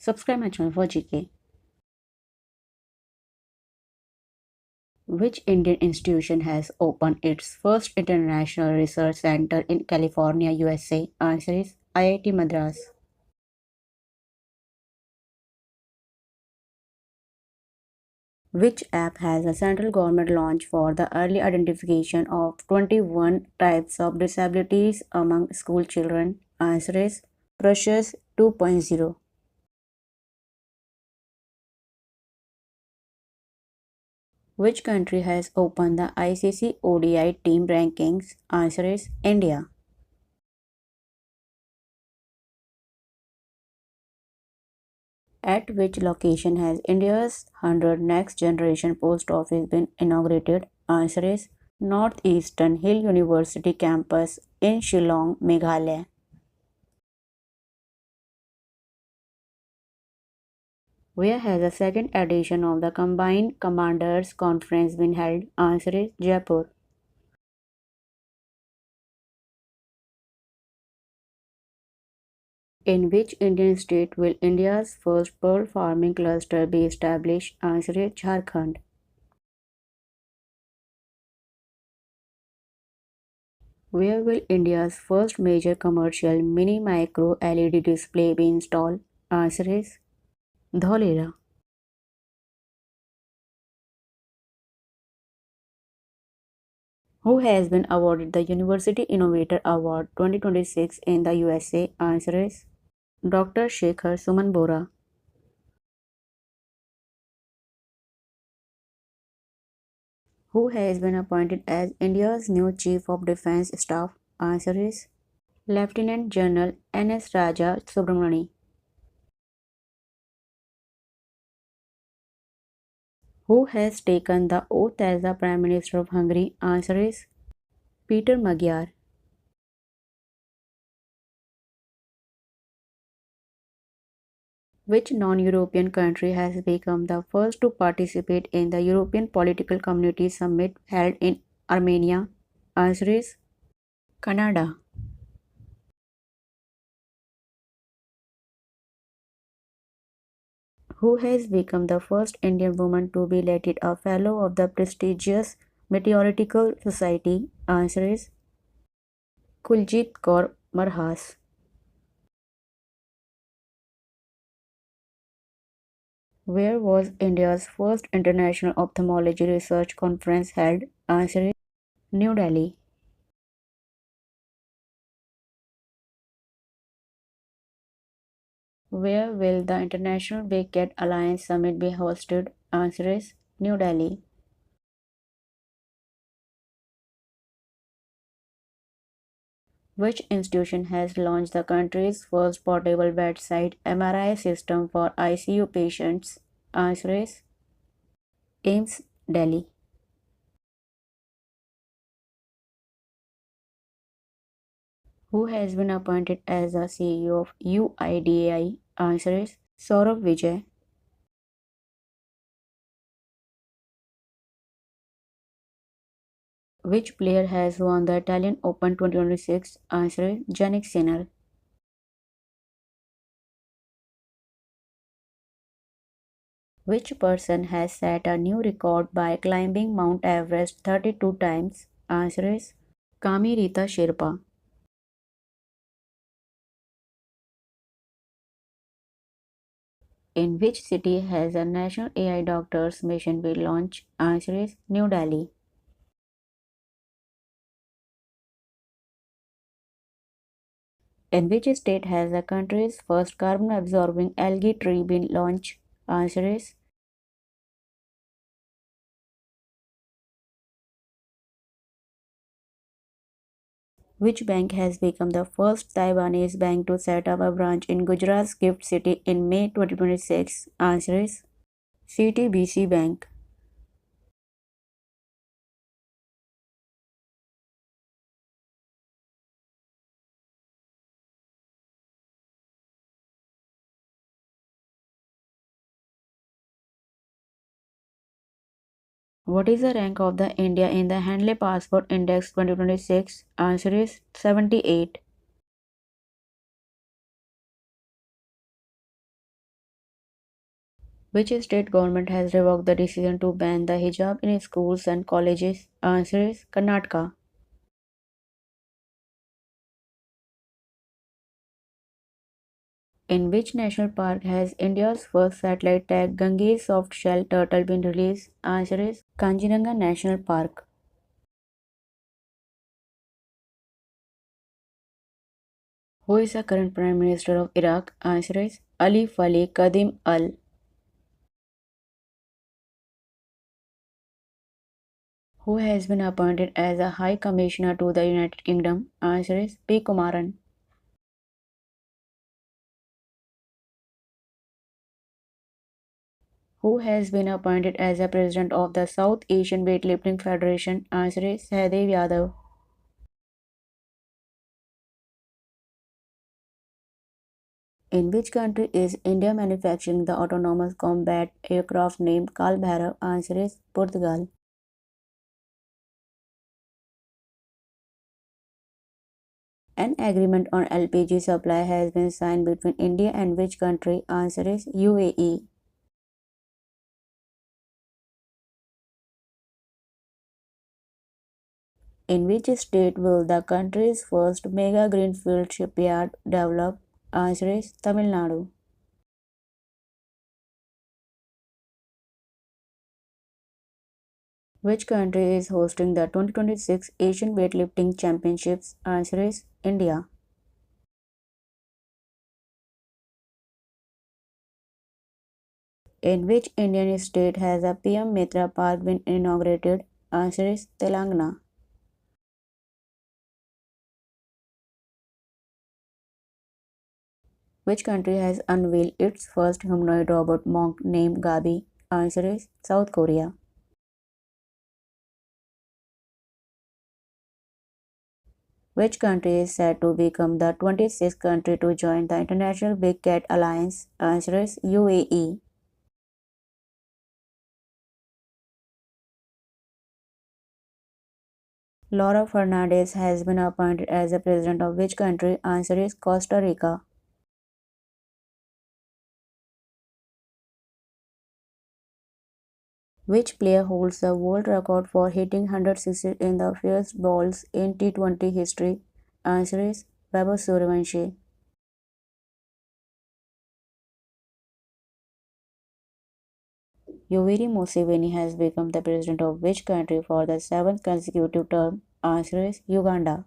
Subscribe my channel for GK. Which Indian institution has opened its first international research center in California, USA? Answer is IIT Madras. Which app has a central government launch for the early identification of 21 types of disabilities among school children? Answer is Precious 2.0. Which country has opened the ICC ODI team rankings? Answer is India. At which location has India's 100th Next Generation Post Office been inaugurated? Answer is Northeastern Hill University campus in Shillong, Meghalaya. Where has the second edition of the Combined Commanders Conference been held? Answer is Jaipur. In which Indian state will India's first pearl farming cluster be established? Answer is Jharkhand. Where will India's first major commercial mini micro LED display be installed? Answer is Dholera. Who has been awarded the University Innovator Award 2026 in the USA? Answer is Dr. Shekhar Suman Bora. Who has been appointed as India's new Chief of Defence Staff? Answer is Lieutenant General N.S. Raja Subramani. Who has taken the oath as the Prime Minister of Hungary? Answer is Peter Magyar. Which non-European country has become the first to participate in the European Political Community Summit held in Armenia? Answer is Canada. Who has become the first Indian woman to be elected a Fellow of the prestigious Meteorological Society? Answer is Kuljit Kaur Marhas. Where was India's first International Ophthalmology Research Conference held? Answer is New Delhi. Where will the International Big Cat Alliance Summit be hosted? Answer is New Delhi. Which institution has launched the country's first portable bedside MRI system for ICU patients? Answer is AIIMS Delhi. Who has been appointed as the CEO of UIDAI? Answer is Saurabh Vijay. Which player has won the Italian Open 2026? Answer is Jannik Sinner. Which person has set a new record by climbing Mount Everest 32 times? Answer is Kami Rita Sherpa. In which city has a National AI Doctors Mission been launched? Answer is New Delhi. In which state has the country's first carbon absorbing algae tree been launched? Answer is which bank has become the first Taiwanese bank to set up a branch in Gujarat's Gift City in May 2026? Answer is CTBC Bank. What is the rank of the India in the Handley Passport Index 2026? Answer is 78. Which state government has revoked the decision to ban the hijab in schools and colleges? Answer is Karnataka. In which national park has India's first satellite tagged Ganges soft shell turtle been released? Answer is Kaziranga National Park. Who is the current Prime Minister of Iraq? Answer is Ali Fali Kadim Al. Who has been appointed as a High Commissioner to the United Kingdom? Answer is P. Kumaran. Who has been appointed as the President of the South Asian Weightlifting Federation? Answer is Sahdev Yadav. In which country is India manufacturing the autonomous combat aircraft named Kalbhairav? Answer is Portugal. An agreement on LPG supply has been signed between India and which country? Answer is UAE. In which state will the country's first mega greenfield shipyard develop? Answer is Tamil Nadu. Which country is hosting the 2026 Asian Weightlifting Championships? Answer is India. In which Indian state has a PM Mitra Park been inaugurated? Answer is Telangana. Which country has unveiled its first humanoid robot monk named Gabi? Answer is South Korea. Which country is said to become the 26th country to join the International Big Cat Alliance? Answer is UAE. Laura Fernandez has been appointed as the president of which country? Answer is Costa Rica. Which player holds the world record for hitting 100 sixes in the fewest balls in T20 history? Answer is Vaibhav Suryavanshi. Yoweri Museveni has become the president of which country for the seventh consecutive term? Answer is Uganda.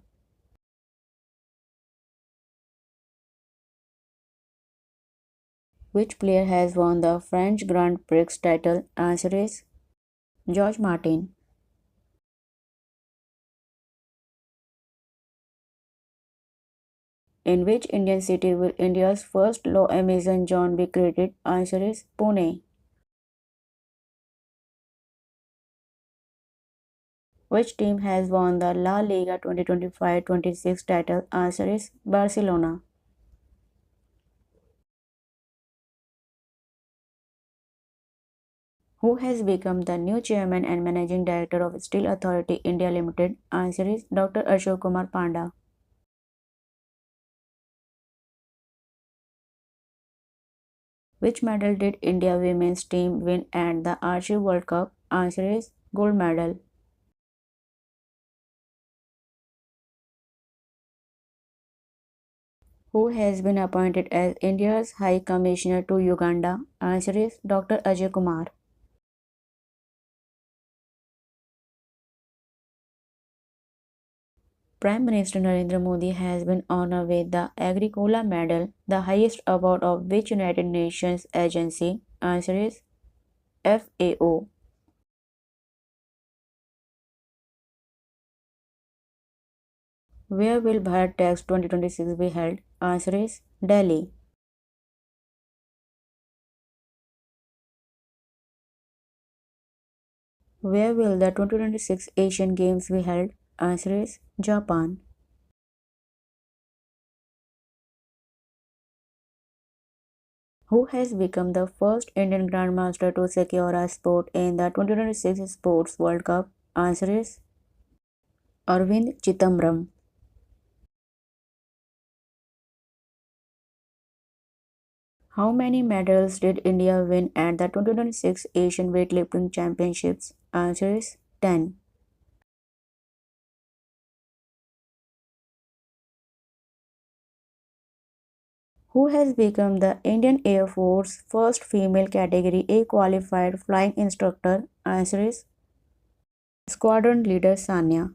Which player has won the French Grand Prix title? Answer is George Martin. In which Indian city will India's first low emission zone be created? Answer is Pune. Which team has won the La Liga 2025-26 title? Answer is Barcelona. Who has become the new chairman and managing director of Steel Authority India Limited? Answer is Dr. Ashok Kumar Panda. Which medal did India women's team win at the Archery World Cup? Answer is gold medal. Who has been appointed as India's High Commissioner to Uganda? Answer is Dr. Ajay Kumar. Prime Minister Narendra Modi has been honored with the Agricola Medal, the highest award of which United Nations agency? Answer is FAO. Where will Bharat Tax 2026 be held? Answer is Delhi. Where will the 2026 Asian Games be held? Answer is Japan. Who has become the first Indian Grandmaster to secure a spot in the 2026 Sports World Cup? Answer is Arvind Chitambram. How many medals did India win at the 2026 Asian Weightlifting Championships? Answer is 10. Who has become the Indian Air Force first female Category A qualified flying instructor? Answer is Squadron Leader Sanya.